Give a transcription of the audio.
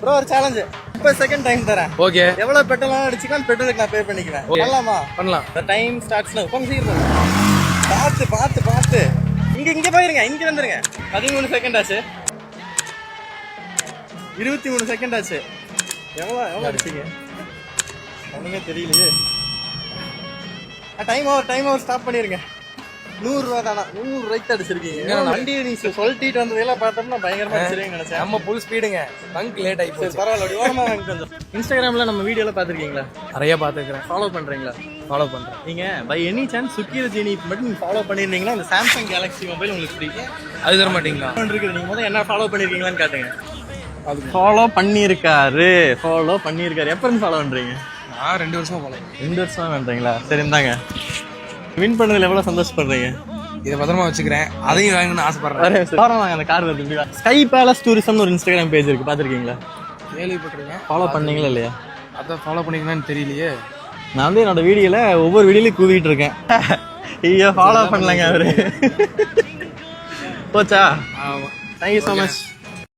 Bro ஒரு challenge. இப்போ second time தரேன். ஓகே. எவ்வளவு பெட்ரோல் அடிச்சுக்கலாம் பெட்ரோலுக்கு நான் பே பண்ணிக்கிறேன். பண்ணலாமா? பண்ணலாம். the time starts now. கொஞ்சம் சீக்கிரம் பார்த்து பார்த்து பார்த்து இங்க போயிருங்க. இங்க வந்துருங்க. 13 செகண்ட் ஆச்சு. 23 செகண்ட் ஆச்சு. எவ்வளவு அடிச்சீங்க? ஒண்ணுமே தெரியலையே. டைம் ஓவர் ஸ்டாப் பண்ணிருங்க. 100 ரூபா தானா? 100 ரூபாய்க்கு அடிச்சிருக்கீங்க. வண்டி நீ சொல்லிட்டு வந்ததெல்லாம் பார்த்தோம்னா பயங்கரமா அடிச்சிருக்கீங்க நினைச்சேன். நம்ம ஃபுல் ஸ்பீடுங்க. பங்க் லேட் ஆகி போச்சு. பரவாயில்ல, அப்படி ஓரமா வாங்க கொஞ்சம். இன்ஸ்டாகிராம்ல நம்ம வீடியோல பாத்துருக்கீங்களா? நிறைய பாத்துக்கிறேன். ஃபாலோ பண்றீங்களா? ஃபாலோ பண்றேன். நீங்க பை எனி சான்ஸ் சுக்கி ரஜினி மட்டும் நீங்க ஃபாலோ பண்ணிருந்தீங்கன்னா இந்த சாம்சங் கேலக்ஸி மொபைல் உங்களுக்கு ஃப்ரீ. அது தர மாட்டீங்களா? இருக்குது. நீங்க முதல்ல என்ன ஃபாலோ பண்ணிருக்கீங்களான்னு காட்டுங்க. ஃபாலோ பண்ணிருக்காரு. எப்ப இருந்து ஃபாலோ பண்றீங்க? நான் 2 வருஷமா ஃபாலோ. 2 வருஷமா பண்றீங்களா? சரி இந்தாங்க. வின் பண்ணதுல எவ்வளவு சந்தோஷப்படுறீங்க? இதை பத்திரமா வச்சுக்கிறேன். அதையும் வாங்கணும்னு ஆசைப்படுறேன். அந்த கார் வருது. ஸ்கை பேலஸ் டூரிசம்னு ஒரு இன்ஸ்டாகிராம் பேஜ் இருக்கு, பாத்திருக்கீங்களா? கேள்விப்பட்டிருக்கேன். ஃபாலோ பண்ணீங்களா இல்லையா? அதான் ஃபாலோ பண்ணிக்கலாம்னு தெரியலையே. நான் வந்து என்னோட வீடியோல ஒவ்வொரு வீடியோலயும் கூவிட்டு இருக்கேன். ஐயோ ஃபாலோ பண்ணலங்க அவரு. போச்சா? ஆமா. Thank you so much.